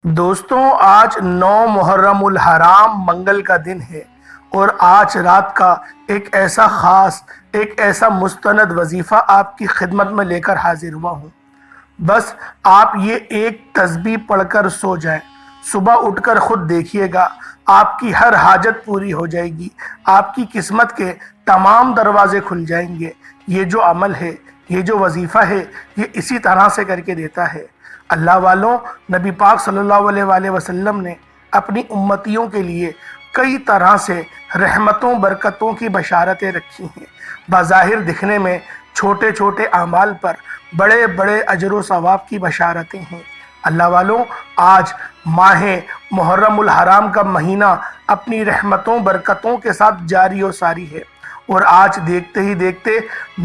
دوستوں، آج 9 محرم الحرام منگل کا دن ہے اور آج رات کا ایک ایسا مستند وظیفہ آپ کی خدمت میں لے کر حاضر ہوا ہوں۔ بس آپ یہ ایک تسبیح پڑھ کر سو جائیں، صبح اٹھ کر خود دیکھیے گا، آپ کی ہر حاجت پوری ہو جائے گی، آپ کی قسمت کے تمام دروازے کھل جائیں گے۔ یہ جو عمل ہے، یہ جو وظیفہ ہے، یہ اسی طرح سے کر کے دیتا ہے۔ اللہ والوں، نبی پاک صلی اللہ علیہ وآلہ وسلم نے اپنی امتیوں کے لیے کئی طرح سے رحمتوں برکتوں کی بشارتیں رکھی ہیں۔ بظاہر دکھنے میں چھوٹے چھوٹے اعمال پر بڑے بڑے اجر و ثواب کی بشارتیں ہیں۔ اللہ والوں، آج ماہ محرم الحرام کا مہینہ اپنی رحمتوں برکتوں کے ساتھ جاری و ساری ہے، اور آج دیکھتے ہی دیکھتے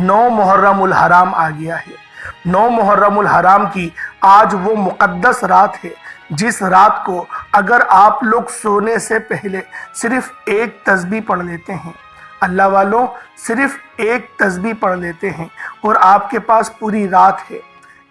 9 محرم الحرام آ گیا ہے۔ 9 محرم الحرام کی آج وہ مقدس رات ہے جس رات کو اگر آپ لوگ سونے سے پہلے صرف ایک تسبیح پڑھ لیتے ہیں، اللہ والوں، صرف ایک تسبیح پڑھ لیتے ہیں اور آپ کے پاس پوری رات ہے،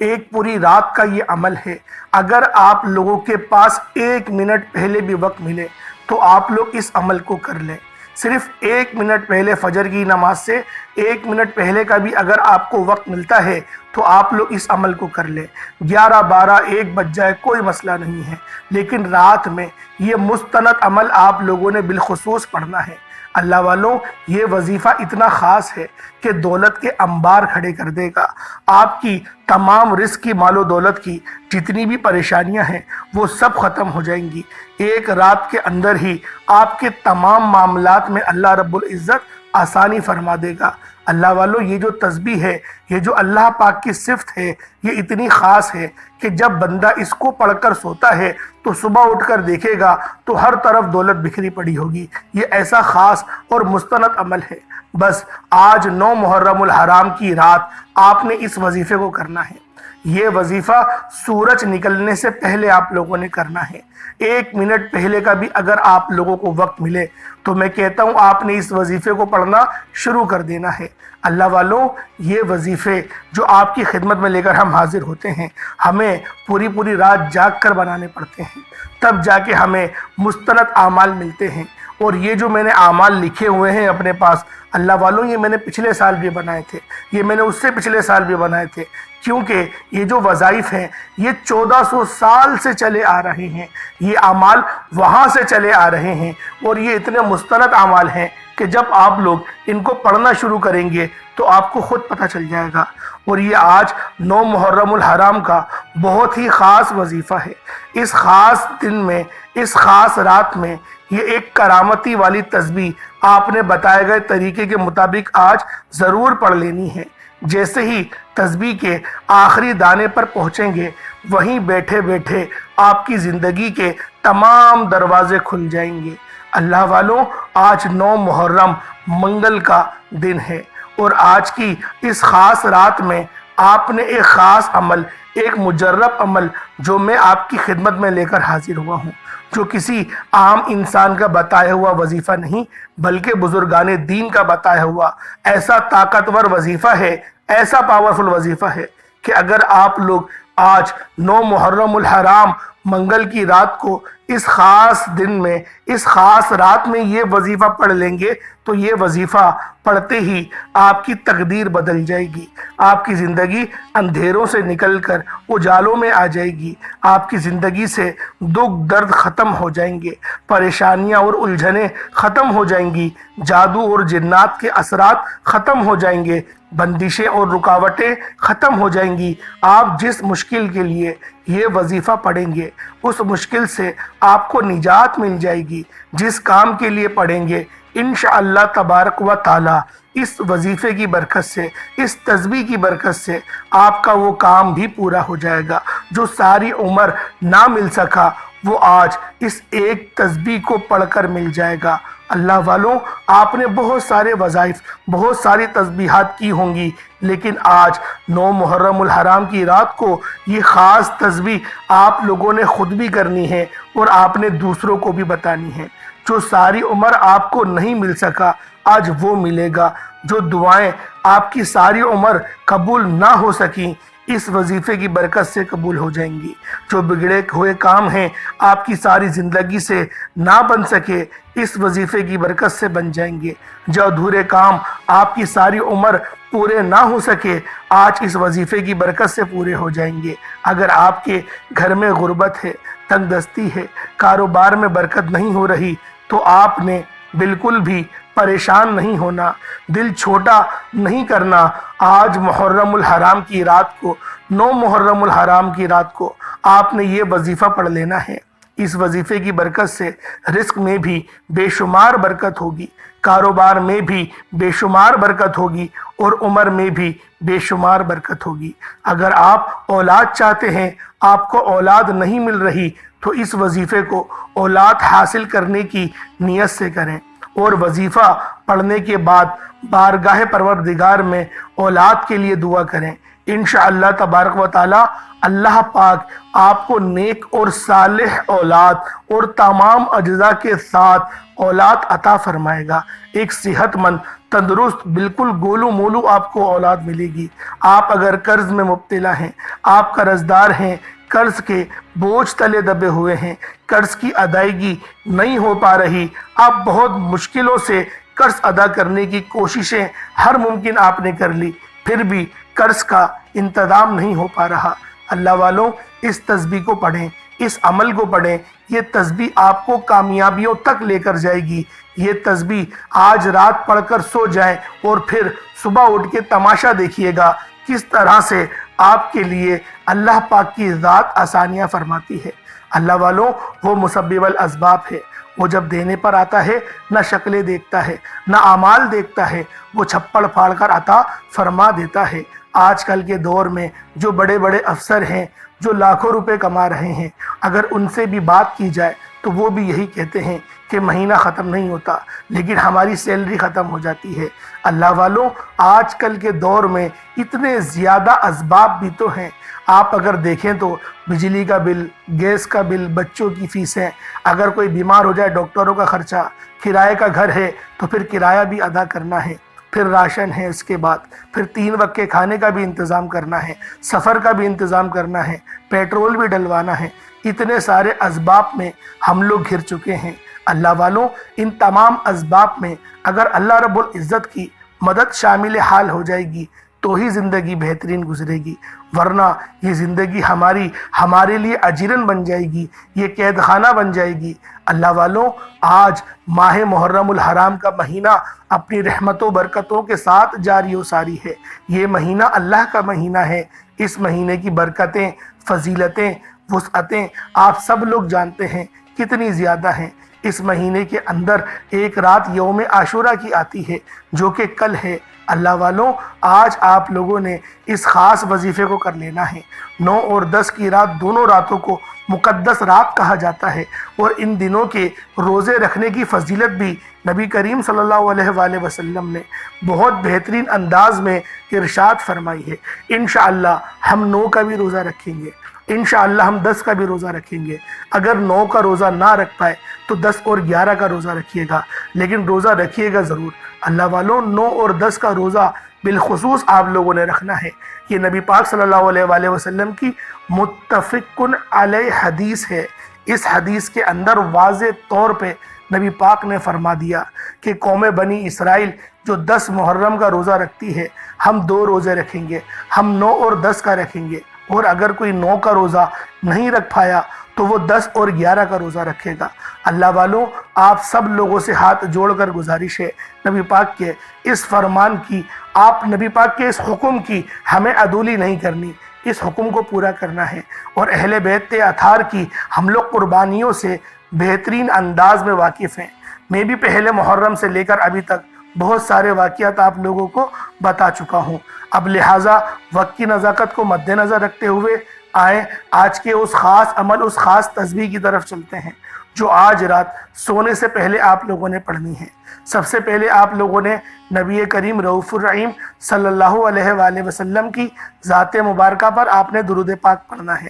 ایک پوری رات کا یہ عمل ہے۔ اگر آپ لوگوں کے پاس 1 منٹ پہلے بھی وقت ملے تو آپ لوگ اس عمل کو کر لیں۔ صرف 1 منٹ پہلے فجر کی نماز سے 1 منٹ پہلے کا بھی اگر آپ کو وقت ملتا ہے تو آپ لوگ اس عمل کو کر لیں۔ 11، 12، 1 بج جائے کوئی مسئلہ نہیں ہے، لیکن رات میں یہ مستند عمل آپ لوگوں نے بالخصوص پڑھنا ہے۔ اللہ والوں، یہ وظیفہ اتنا خاص ہے کہ دولت کے انبار کھڑے کر دے گا۔ آپ کی تمام رزق کی، مال و دولت کی جتنی بھی پریشانیاں ہیں وہ سب ختم ہو جائیں گی۔ ایک رات کے اندر ہی آپ کے تمام معاملات میں اللہ رب العزت آسانی فرما دے گا۔ اللہ والوں، یہ جو تسبیح ہے، یہ جو اللہ پاک کی صفت ہے، یہ اتنی خاص ہے کہ جب بندہ اس کو پڑھ کر سوتا ہے تو صبح اٹھ کر دیکھے گا تو ہر طرف دولت بکھری پڑی ہوگی۔ یہ ایسا خاص اور مستند عمل ہے۔ بس آج 9 محرم الحرام کی رات آپ نے اس وظیفے کو کرنا ہے۔ یہ وظیفہ سورج نکلنے سے پہلے آپ لوگوں نے کرنا ہے۔ 1 منٹ پہلے کا بھی اگر آپ لوگوں کو وقت ملے تو میں کہتا ہوں آپ نے اس وظیفے کو پڑھنا شروع کر دینا ہے۔ اللہ والوں، یہ وظیفے جو آپ کی خدمت میں لے کر ہم حاضر ہوتے ہیں، ہمیں پوری رات جاگ کر بنانے پڑتے ہیں، تب جا کے ہمیں مستند اعمال ملتے ہیں۔ اور یہ جو میں نے اعمال لکھے ہوئے ہیں اپنے پاس، اللہ والوں، یہ میں نے پچھلے سال بھی بنائے تھے، یہ میں نے اس سے پچھلے سال بھی بنائے تھے، کیونکہ یہ جو وظائف ہیں یہ 1400 سال سے چلے آ رہے ہیں، یہ اعمال وہاں سے چلے آ رہے ہیں، اور یہ اتنے مستند اعمال ہیں کہ جب آپ لوگ ان کو پڑھنا شروع کریں گے تو آپ کو خود پتہ چل جائے گا۔ اور یہ آج 9 محرم الحرام کا بہت ہی خاص وظیفہ ہے۔ اس خاص دن میں، اس خاص رات میں یہ ایک کرامتی والی تسبیح آپ نے بتائے گئے طریقے کے مطابق آج ضرور پڑھ لینی ہے۔ جیسے ہی تسبیح کے آخری دانے پر پہنچیں گے، وہیں بیٹھے بیٹھے آپ کی زندگی کے تمام دروازے کھل جائیں گے۔ اللہ والوں، آج 9 محرم منگل کا دن ہے، اور آج کی اس خاص رات میں آپ نے ایک خاص عمل، ایک مجرب عمل جو میں آپ کی خدمت میں لے کر حاضر ہوا ہوں، جو کسی عام انسان کا بتایا ہوا وظیفہ نہیں بلکہ بزرگان دین کا بتایا ہوا ایسا طاقتور وظیفہ ہے، ایسا پاورفل وظیفہ ہے کہ اگر آپ لوگ آج 9 محرم الحرام منگل کی رات کو اس خاص دن میں، اس خاص رات میں یہ وظیفہ پڑھ لیں گے تو یہ وظیفہ پڑھتے ہی آپ کی تقدیر بدل جائے گی، آپ کی زندگی اندھیروں سے نکل کر اجالوں میں آ جائے گی، آپ کی زندگی سے دکھ درد ختم ہو جائیں گے، پریشانیاں اور الجھنیں ختم ہو جائیں گی، جادو اور جنات کے اثرات ختم ہو جائیں گے، بندشیں اور رکاوٹیں ختم ہو جائیں گی۔ آپ جس مشکل کے لیے یہ وظیفہ پڑھیں گے اس مشکل سے آپ کو نجات مل جائے گی۔ جس کام کے لیے پڑھیں گے انشاءاللہ تبارک و تعالی اس وظیفے کی برکت سے، اس تسبیح کی برکت سے آپ کا وہ کام بھی پورا ہو جائے گا جو ساری عمر نہ مل سکا، وہ آج اس ایک تسبیح کو پڑھ کر مل جائے گا۔ اللہ والوں، آپ نے بہت سارے وظائف، بہت ساری تسبیحات کی ہوں گی، لیکن آج 9 محرم الحرام کی رات کو یہ خاص تسبیح آپ لوگوں نے خود بھی کرنی ہے اور آپ نے دوسروں کو بھی بتانی ہے۔ جو ساری عمر آپ کو نہیں مل سکا آج وہ ملے گا، جو دعائیں آپ کی ساری عمر قبول نہ ہو سکیں اس وظیفے کی برکت سے قبول ہو جائیں گی۔ جو بگڑے ہوئے کام ہیں آپ کی ساری زندگی سے نہ بن سکے، اس وظیفے کی برکت سے بن جائیں گے۔ جو ادھورے کام آپ کی ساری عمر پورے نہ ہو سکے، آج اس وظیفے کی برکت سے پورے ہو جائیں گے۔ اگر آپ کے گھر میں غربت ہے، تنگ دستی ہے، کاروبار میں برکت نہیں ہو رہی، تو آپ نے بالکل بھی پریشان نہیں ہونا، دل چھوٹا نہیں کرنا۔ آج محرم الحرام کی رات کو، 9 محرم الحرام کی رات کو آپ نے یہ وظیفہ پڑھ لینا ہے۔ اس وظیفے کی برکت سے رزق میں بھی بے شمار برکت ہوگی، کاروبار میں بھی بے شمار برکت ہوگی، اور عمر میں بھی بے شمار برکت ہوگی۔ اگر آپ اولاد چاہتے ہیں، آپ کو اولاد نہیں مل رہی، تو اس وظیفے کو اولاد حاصل کرنے کی نیت سے کریں، اور وظیفہ پڑھنے کے بعد بارگاہ پروردگار میں اولاد کے لیے دعا کریں۔ انشاءاللہ تبارک و تعالی اللہ پاک آپ کو نیک اور صالح اولاد اور تمام اجزاء کے ساتھ اولاد عطا فرمائے گا۔ ایک صحت مند، تندرست، بالکل گولو مولو آپ کو اولاد ملے گی۔ آپ اگر قرض میں مبتلا ہیں، آپ قرض دار ہیں، قرض کے بوجھ تلے دبے ہوئے ہیں، قرض کی ادائیگی نہیں ہو پا رہی، آپ بہت مشکلوں سے قرض ادا کرنے کی کوششیں ہر ممکن آپ نے کر لی، پھر بھی قرض کا انتظام نہیں ہو پا رہا، اللہ والوں اس تسبیح کو پڑھیں، اس عمل کو پڑھیں۔ یہ تسبیح آپ کو کامیابیوں تک لے کر جائے گی۔ یہ تسبیح آج رات پڑھ کر سو جائیں، اور پھر صبح اٹھ کے تماشا دیکھیے گا کس طرح سے آپ کے لیے اللہ پاک کی ذات آسانیاں فرماتی ہے۔ اللہ والوں وہ مسبب الاسباب ہے، وہ جب دینے پر آتا ہے نہ شکلیں دیکھتا ہے نہ اعمال دیکھتا ہے، وہ چھپڑ پھاڑ کر عطا فرما دیتا ہے۔ آج کل کے دور میں جو بڑے بڑے افسر ہیں، جو لاکھوں روپے کما رہے ہیں، اگر ان سے بھی بات کی جائے تو وہ بھی یہی کہتے ہیں کہ مہینہ ختم نہیں ہوتا، لیکن ہماری سیلری ختم ہو جاتی ہے۔ اللہ والوں آج کل کے دور میں اتنے زیادہ اسباب بھی تو ہیں۔ آپ اگر دیکھیں تو بجلی کا بل، گیس کا بل، بچوں کی فیسیں، اگر کوئی بیمار ہو جائے ڈاکٹروں کا خرچہ، کرائے کا گھر ہے تو پھر کرایہ بھی ادا کرنا ہے، پھر راشن ہے، اس کے بعد پھر 3 وقت کے کھانے کا بھی انتظام کرنا ہے، سفر کا بھی انتظام کرنا ہے، پیٹرول بھی ڈلوانا ہے۔ اتنے سارے اسباب میں ہم لوگ گھر چکے ہیں۔ اللہ والوں ان تمام اسباب میں اگر اللہ رب العزت کی مدد شامل حال ہو جائے گی تو ہی زندگی بہترین گزرے گی، ورنہ یہ زندگی ہمارے لیے اجیرن بن جائے گی، یہ قید خانہ بن جائے گی۔ اللہ والوں آج ماہ محرم الحرام کا مہینہ اپنی رحمت و برکتوں کے ساتھ جاری و ساری ہے۔ یہ مہینہ اللہ کا مہینہ ہے۔ اس مہینے کی برکتیں، فضیلتیں، وسعتیں آپ سب لوگ جانتے ہیں کتنی زیادہ ہیں۔ اس مہینے کے اندر ایک رات یوم عاشورہ کی آتی ہے جو کہ کل ہے۔ اللہ والوں آج آپ لوگوں نے اس خاص وظیفے کو کر لینا ہے۔ 9 اور 10 کی رات، دونوں راتوں کو مقدس رات کہا جاتا ہے، اور ان دنوں کے روزے رکھنے کی فضیلت بھی نبی کریم صلی اللہ علیہ وآلہ وسلم نے بہت بہترین انداز میں ارشاد فرمائی ہے۔ انشاءاللہ ہم 9 کا بھی روزہ رکھیں گے، انشاءاللہ ہم 10 کا بھی روزہ رکھیں گے۔ اگر 9 کا روزہ نہ رکھ پائے تو 10 اور 11 کا روزہ رکھیے گا، لیکن روزہ رکھیے گا ضرور۔ اللہ والوں 9 اور 10 کا روزہ بالخصوص آپ لوگوں نے رکھنا ہے۔ یہ نبی پاک صلی اللہ علیہ وآلہ وسلم کی متفق علیہ حدیث ہے۔ اس حدیث کے اندر واضح طور پہ نبی پاک نے فرما دیا کہ قوم بنی اسرائیل جو 10 محرم کا روزہ رکھتی ہے، ہم 2 روزے رکھیں گے، ہم 9 اور 10 کا رکھیں گے، اور اگر کوئی 9 کا روزہ نہیں رکھ پایا تو وہ 10 اور 11 کا روزہ رکھے گا۔ اللہ والوں آپ سب لوگوں سے ہاتھ جوڑ کر گزارش ہے نبی پاک کے اس فرمان کی، آپ نبی پاک کے اس حکم کی ہمیں عدولی نہیں کرنی، اس حکم کو پورا کرنا ہے۔ اور اہل بیت اطہار کی ہم لوگ قربانیوں سے بہترین انداز میں واقف ہیں۔ میں بھی پہلے محرم سے لے کر ابھی تک بہت سارے واقعات آپ لوگوں کو بتا چکا ہوں۔ اب لہٰذا وقت کی نزاکت کو مد نظر رکھتے ہوئے آئیں آج کے اس خاص عمل، اس خاص تسبیح کی طرف چلتے ہیں جو آج رات سونے سے پہلے آپ لوگوں نے پڑھنی ہے۔ سب سے پہلے آپ لوگوں نے نبی کریم رؤوف الرحیم صلی اللہ علیہ وآلہ وسلم کی ذات مبارکہ پر آپ نے درود پاک پڑھنا ہے۔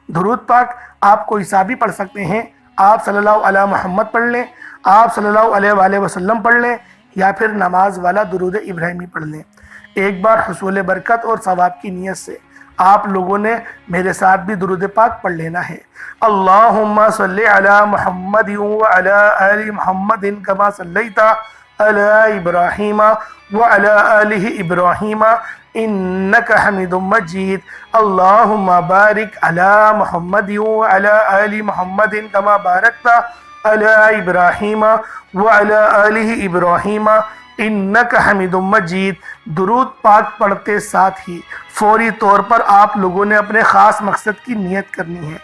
درود پاک آپ کوئی سا بھی پڑھ سکتے ہیں، آپ صلی اللہ علیہ محمد پڑھ لیں، آپ صلی اللہ علیہ وآلہ وسلم پڑھ لیں، یا پھر نماز والا درود ابراہیمی پڑھ لیں۔ ایک بار حصول برکت اور ثواب کی نیت سے آپ لوگوں نے میرے ساتھ بھی درود پاک پڑھ لینا ہے۔ اللہم صلی علی محمد وعلی آل محمد کما صلیت علی ابراہیم وعلی آل ابراہیم انک حمید مجید۔ اللہم بارک علی محمد وعلی آل محمد کما بارکت علی ابراہیم وعلی آل ابراہیم انک حمید مجید۔ درود پاک پڑھتے ساتھ ہی فوری طور پر آپ لوگوں نے اپنے خاص مقصد کی نیت کرنی ہے۔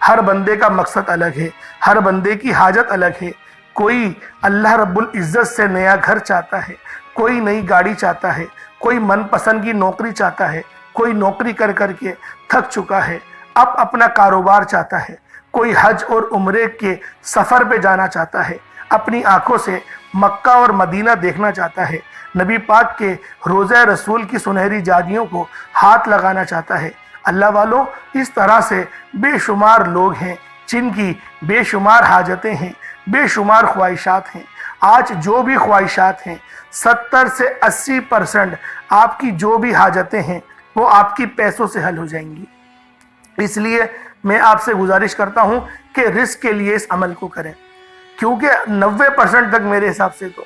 ہر بندے کا مقصد الگ ہے، ہر بندے کی حاجت الگ ہے۔ کوئی اللہ رب العزت سے نیا گھر چاہتا ہے، کوئی نئی گاڑی چاہتا ہے، کوئی من پسند کی نوکری چاہتا ہے، کوئی نوکری کر کر کے تھک چکا ہے، اب اپنا کاروبار چاہتا ہے، کوئی حج اور عمرے کے سفر پہ جانا چاہتا ہے، اپنی آنکھوں سے مکہ اور مدینہ دیکھنا چاہتا ہے، نبی پاک کے روضہ رسول کی سنہری جادیوں کو ہاتھ لگانا چاہتا ہے۔ اللہ والوں، اس طرح سے بے شمار لوگ ہیں جن کی بے شمار حاجتیں ہیں، بے شمار خواہشات ہیں۔ آج جو بھی خواہشات ہیں 70 سے 80% آپ کی جو بھی حاجتیں ہیں وہ آپ کی پیسوں سے حل ہو جائیں گی۔ اس لیے میں آپ سے گزارش کرتا ہوں کہ رزق کے لیے اس عمل کو کریں، کیونکہ 90% تک میرے حساب سے تو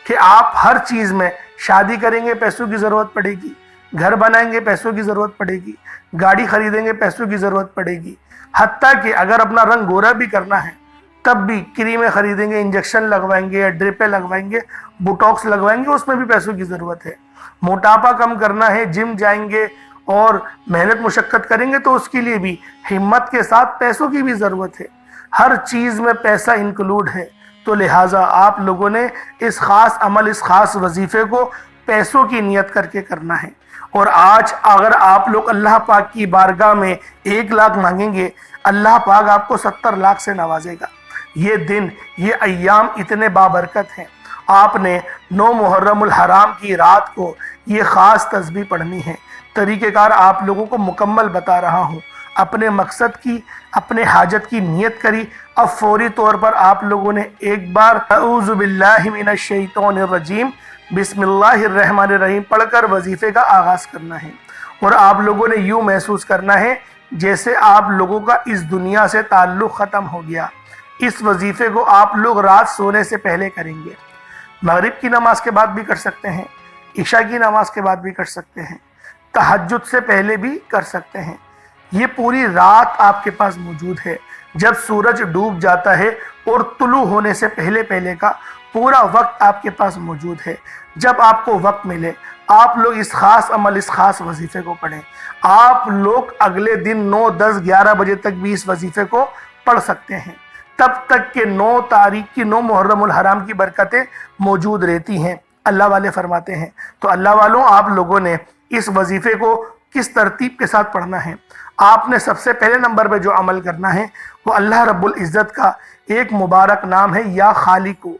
کہ آپ ہر چیز میں شادی کریں گے پیسوں کی ضرورت پڑے گی، گھر بنائیں گے پیسوں کی ضرورت پڑے گی، گاڑی خریدیں گے پیسوں کی ضرورت پڑے گی، حتیٰ کہ اگر اپنا رنگ گورا بھی کرنا ہے تب بھی کریمیں خریدیں گے، انجیکشن لگوائیں گے، ڈرپیں لگوائیں گے، بوٹاکس لگوائیں گے، اس میں بھی پیسوں کی ضرورت ہے۔ موٹاپا کم کرنا ہے، جم جائیں گے اور محنت مشقت کریں گے تو اس کے لیے بھی ہمت کے ساتھ پیسوں کی بھی ضرورت ہے۔ ہر چیز میں پیسہ انکلوڈ ہے، تو لہٰذا آپ لوگوں نے اس خاص عمل، اس خاص وظیفے کو پیسوں کی نیت کر کے کرنا ہے۔ اور آج اگر آپ لوگ اللہ پاک کی بارگاہ میں 1 لاکھ مانگیں گے، اللہ پاک آپ کو 70 لاکھ سے نوازے گا۔ یہ دن، یہ ایام اتنے بابرکت ہیں۔ آپ نے 9 محرم الحرام کی رات کو یہ خاص تسبیح پڑھنی ہے۔ طریقہ کار آپ لوگوں کو مکمل بتا رہا ہوں۔ اپنے مقصد کی، اپنے حاجت کی نیت کری، اب فوری طور پر آپ لوگوں نے ایک بار اعوذ باللہ من الشیطان الرجیم بسم اللہ الرحمن الرحیم پڑھ کر وظیفے کا آغاز کرنا ہے۔ اور آپ لوگوں نے یوں محسوس کرنا ہے جیسے آپ لوگوں کا اس دنیا سے تعلق ختم ہو گیا۔ اس وظیفے کو آپ لوگ رات سونے سے پہلے کریں گے، مغرب کی نماز کے بعد بھی کر سکتے ہیں، عشاء کی نماز کے بعد بھی کر سکتے ہیں، تہجد سے پہلے بھی کر سکتے ہیں۔ یہ پوری رات آپ کے پاس موجود ہے۔ جب سورج ڈوب جاتا ہے اور طلوع ہونے سے پہلے پہلے کا پورا وقت آپ کے پاس موجود ہے۔ جب آپ کو وقت ملے آپ لوگ اس خاص عمل، اس خاص وظیفے کو پڑھیں۔ آپ لوگ اگلے دن 9، 10، 11 بجے تک بھی اس وظیفے کو پڑھ سکتے ہیں، تب تک کہ 9 تاریخ کی 9 محرم الحرام کی برکتیں موجود رہتی ہیں، اللہ والے فرماتے ہیں۔ تو اللہ والوں، آپ لوگوں نے اس وظیفے کو کس ترتیب کے ساتھ پڑھنا ہے؟ آپ نے سب سے پہلے نمبر پہ جو عمل کرنا ہے وہ اللہ رب العزت کا ایک مبارک نام ہے یا خالقو۔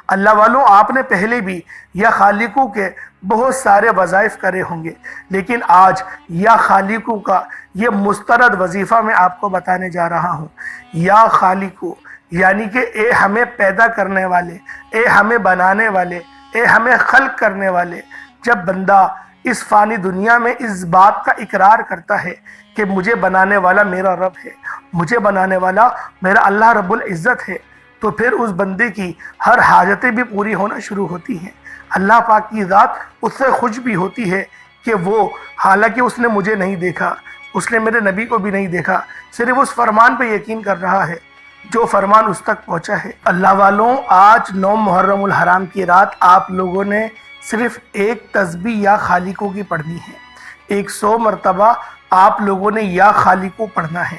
اللہ والوں، آپ نے پہلے بھی یا خالقو کے بہت سارے وظائف کرے ہوں گے، لیکن آج یا خالقو کا یہ مسترد وظیفہ میں آپ کو بتانے جا رہا ہوں۔ یا خالقو یعنی کہ اے ہمیں پیدا کرنے والے، اے ہمیں بنانے والے، اے ہمیں خلق کرنے والے۔ جب بندہ اس فانی دنیا میں اس بات کا اقرار کرتا ہے کہ مجھے بنانے والا میرا رب ہے، مجھے بنانے والا میرا اللہ رب العزت ہے، تو پھر اس بندے کی ہر حاجتیں بھی پوری ہونا شروع ہوتی ہیں۔ اللہ پاک کی ذات اس سے خوش بھی ہوتی ہے کہ وہ، حالانکہ اس نے مجھے نہیں دیکھا، اس نے میرے نبی کو بھی نہیں دیکھا، صرف اس فرمان پہ یقین کر رہا ہے جو فرمان اس تک پہنچا ہے۔ اللہ والوں، آج 9 محرم الحرام کی رات آپ لوگوں نے صرف ایک تسبیح یا خالقو کی پڑھنی ہے۔ 100 مرتبہ آپ لوگوں نے یا خالقو پڑھنا ہے۔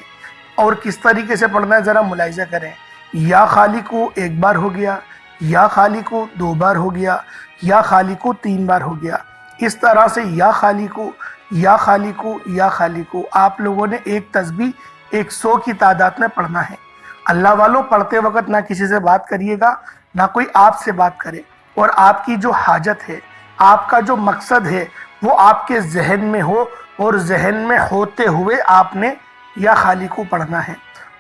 اور کس طریقے سے پڑھنا ہے ذرا ملاحظہ کریں۔ یا خالقو 1 بار ہو گیا، یا خالقو 2 بار ہو گیا، یا خالقو 3 بار ہو گیا۔ اس طرح سے یا خالقو، یا خالقو، یا خالقو آپ لوگوں نے ایک تسبیح 100 کی تعداد میں پڑھنا ہے۔ اللہ والوں، پڑھتے وقت نہ کسی سے بات کریے گا، نہ کوئی آپ سے بات کرے، اور آپ کی جو حاجت ہے، آپ کا جو مقصد ہے وہ آپ کے ذہن میں ہو، اور ذہن میں ہوتے ہوئے آپ نے یا خالقو پڑھنا ہے۔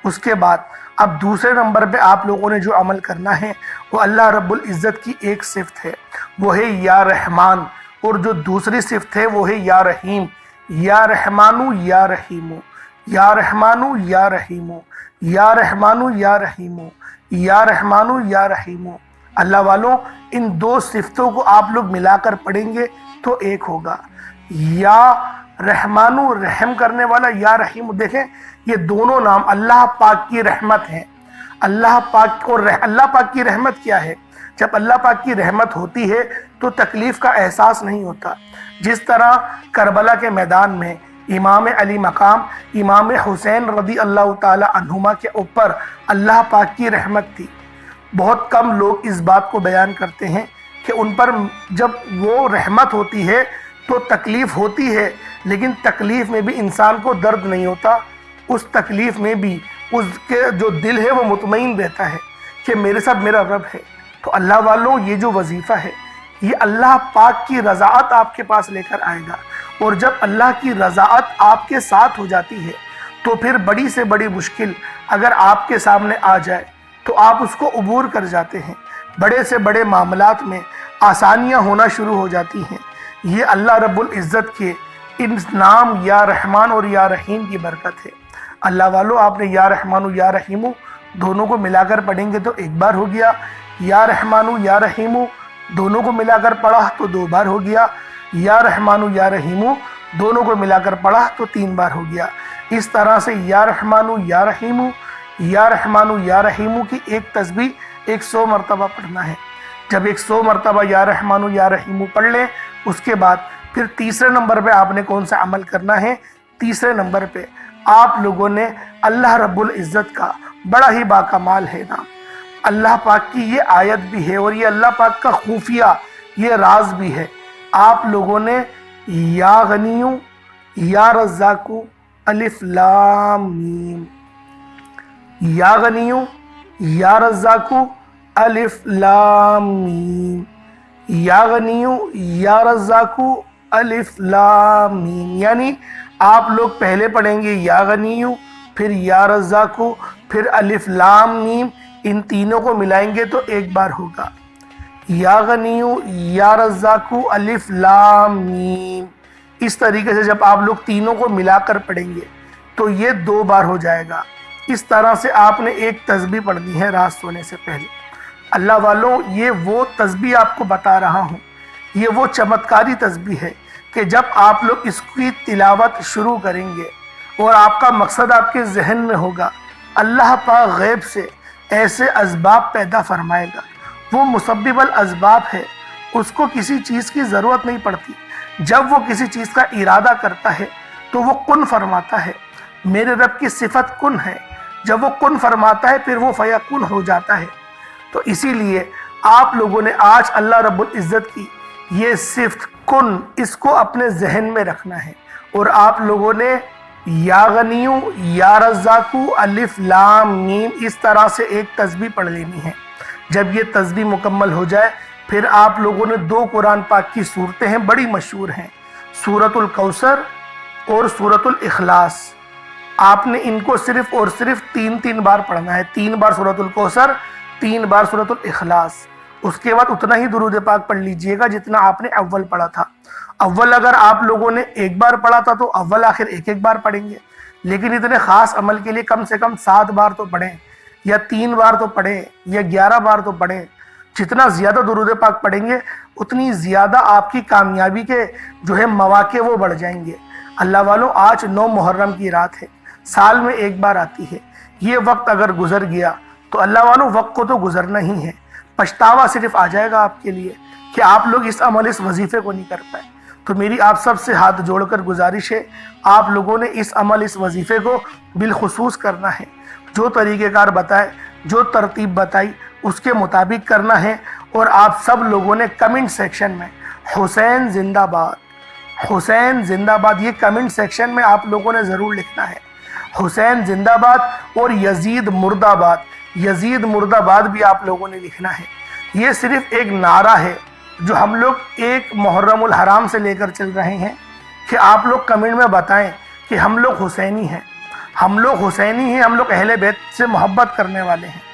اس کے بعد اب دوسرے نمبر پہ آپ لوگوں نے جو عمل کرنا ہے وہ اللہ رب العزت کی ایک صفت ہے، وہ ہے یا رحمان، اور جو دوسری صفت ہے وہ ہے یا رحیم۔ یا رحمانو یا رحیمو، یا رحمانو یا رحیمو، یا رحمانو یا رحیمو، یا رحمانو یا رحیمو۔ اللہ والوں، ان دو صفتوں کو آپ لوگ ملا کر پڑھیں گے تو ایک ہوگا۔ یا رحمانو رحم کرنے والا، یا رحیم، دیکھیں یہ دونوں نام اللہ پاک کی رحمت ہیں۔ اللہ پاک اور اللہ پاک کی رحمت کیا ہے؟ جب اللہ پاک کی رحمت ہوتی ہے تو تکلیف کا احساس نہیں ہوتا۔ جس طرح کربلا کے میدان میں امام علی مقام امام حسین رضی اللہ تعالی عنہما کے اوپر اللہ پاک کی رحمت تھی۔ بہت کم لوگ اس بات کو بیان کرتے ہیں کہ ان پر جب وہ رحمت ہوتی ہے تو تکلیف ہوتی ہے، لیکن تکلیف میں بھی انسان کو درد نہیں ہوتا۔ اس تکلیف میں بھی اس کے جو دل ہے وہ مطمئن رہتا ہے کہ میرے ساتھ میرا رب ہے۔ تو اللہ والوں، یہ جو وظیفہ ہے یہ اللہ پاک کی رضاعت آپ کے پاس لے کر آئے گا، اور جب اللہ کی رضاعت آپ کے ساتھ ہو جاتی ہے تو پھر بڑی سے بڑی مشکل اگر آپ کے سامنے آ جائے تو آپ اس کو عبور کر جاتے ہیں۔ بڑے سے بڑے معاملات میں آسانیاں ہونا شروع ہو جاتی ہیں۔ یہ اللہ رب العزت کے ان نام یا رحمان اور یا رحیم کی برکت ہے۔ اللہ والوں، آپ نے یا رحمانو یا رحیمو دونوں کو ملا کر پڑھیں گے تو ایک بار ہو گیا، یا رحمانو یا رحیمو دونوں کو ملا کر پڑھا تو دو بار ہو گیا، یا رحمانو یا رحیمو دونوں کو ملا کر پڑھا تو تین بار ہو گیا۔ اس طرح سے یا رحمانو یا رحیمو، یا رحمانو یا رحیمو کی ایک تسبیح 100 مرتبہ پڑھنا ہے۔ جب 100 مرتبہ یا رحمانو یا رحیمو پڑھ لیں، اس کے بعد پھر تیسرے نمبر پہ آپ نے کون سا عمل کرنا ہے؟ تیسرے نمبر پہ آپ لوگوں نے اللہ رب العزت کا بڑا ہی باکمال ہے نام، اللہ پاک کی یہ آیت بھی ہے اور یہ اللہ پاک کا خفیہ یہ راز بھی ہے۔ آپ لوگوں نے یا غنیو یا رزاقو الف لام میم، یا غنیو یا رزاقو الف لام میم، یا غنیو یا رزاقو الف لام میم، یعنی آپ لوگ پہلے پڑھیں گے یا غنیو، پھر یا رزاقو، پھر الف لام میم، ان تینوں کو ملائیں گے تو ایک بار ہوگا۔ یا غنیو یا رزاقو الف لام میم، اس طریقے سے جب آپ لوگ تینوں کو ملا کر پڑھیں گے تو یہ دو بار ہو جائے گا۔ اس طرح سے آپ نے ایک تسبیح پڑھنی ہے رات سونے سے پہلے۔ اللہ والوں، یہ وہ تسبیح آپ کو بتا رہا ہوں، یہ وہ چمتکاری تسبیح ہے کہ جب آپ لوگ اس کی تلاوت شروع کریں گے اور آپ کا مقصد آپ کے ذہن میں ہوگا، اللہ پاک غیب سے ایسے اسباب پیدا فرمائے گا۔ وہ مسبب الاسباب ہے، اس کو کسی چیز کی ضرورت نہیں پڑتی۔ جب وہ کسی چیز کا ارادہ کرتا ہے تو وہ کن فرماتا ہے۔ میرے رب کی صفت کن ہے، جب وہ کن فرماتا ہے پھر وہ فیکون ہو جاتا ہے۔ تو اسی لیے آپ لوگوں نے آج اللہ رب العزت کی یہ صفت کن، اس کو اپنے ذہن میں رکھنا ہے، اور آپ لوگوں نے یا غنیو یا رزاقو الف لام میم اس طرح سے ایک تسبیح پڑھ لینی ہے۔ جب یہ تسبیح مکمل ہو جائے پھر آپ لوگوں نے دو قرآن پاک کی صورتیں ہیں، بڑی مشہور ہیں، سورۃ الکوثر اور سورۃ الاخلاص۔ آپ نے ان کو صرف اور صرف تین بار پڑھنا ہے، 3 بار سورۃ الکوثر، 3 بار سورۃ الاخلاص۔ اس کے بعد اتنا ہی درود پاک پڑھ لیجئے گا جتنا آپ نے اول پڑھا تھا۔ اول اگر آپ لوگوں نے ایک بار پڑھا تھا تو اول آخر ایک بار پڑھیں گے، لیکن اتنے خاص عمل کے لیے کم سے کم 7 بار تو پڑھیں، یا 3 بار تو پڑھیں، یا 11 بار تو پڑھیں۔ جتنا زیادہ درود پاک پڑھیں گے اتنی زیادہ آپ کی کامیابی کے جو ہے مواقع وہ بڑھ جائیں گے۔ اللہ والوں، آج 9 محرم کی رات ہے، سال میں ایک بار آتی ہے۔ یہ وقت اگر گزر گیا تو اللہ والوں وقت کو تو گزرنا ہی ہے، پچھتاوا صرف آ جائے گا آپ کے لیے کہ آپ لوگ اس عمل اس وظیفے کو نہیں کر پائے۔ تو میری آپ سب سے ہاتھ جوڑ کر گزارش ہے، آپ لوگوں نے اس عمل اس وظیفے کو بالخصوص کرنا ہے۔ جو طریقہ کار بتائے، جو ترتیب بتائی اس کے مطابق کرنا ہے، اور آپ سب لوگوں نے کمنٹ سیکشن میں حسین زندہ باد، حسین زندہ باد، یہ کمنٹ سیکشن میں آپ لوگوں نے ضرور لکھنا ہے، حسین زندہ باد، اور یزید مرد آباد، یزید مرد آباد بھی آپ لوگوں نے لکھنا ہے۔ یہ صرف ایک نعرہ ہے جو ہم لوگ ایک محرم الحرام سے لے کر چل رہے ہیں کہ آپ لوگ کمنٹ میں بتائیں کہ ہم لوگ حسینی ہیں، ہم لوگ حسینی ہیں، ہم لوگ اہل بیت سے محبت کرنے والے ہیں۔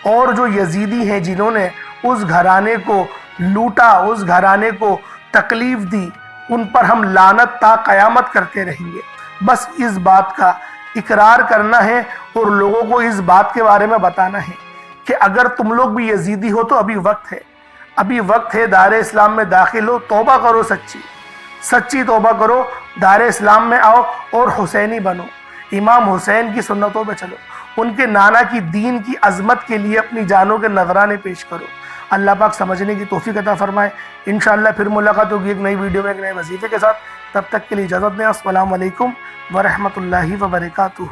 اور جو یزیدی ہیں جنہوں نے اس گھرانے کو لوٹا، اس گھرانے کو تکلیف دی، ان پر ہم لعنت تا قیامت کرتے رہیں گے۔ بس اس بات کا اقرار کرنا ہے اور لوگوں کو اس بات کے بارے میں بتانا ہے کہ اگر تم لوگ بھی یزیدی ہو تو ابھی وقت ہے، دار اسلام میں داخل ہو، توبہ کرو، سچی توبہ کرو، دار اسلام میں آؤ اور حسینی بنو، امام حسین کی سنتوں پہ چلو، ان کے نانا کی دین کی عظمت کے لیے اپنی جانوں کے نذرانے پیش کرو۔ اللہ پاک سمجھنے کی توفیق عطا فرمائے۔ انشاءاللہ پھر ملاقات ہوگی ایک نئی ویڈیو میں ایک نئے وظیفے کے ساتھ۔ تب تک کے لیے اجازت دیں۔ السلام علیکم ورحمۃ اللہ وبرکاتہ۔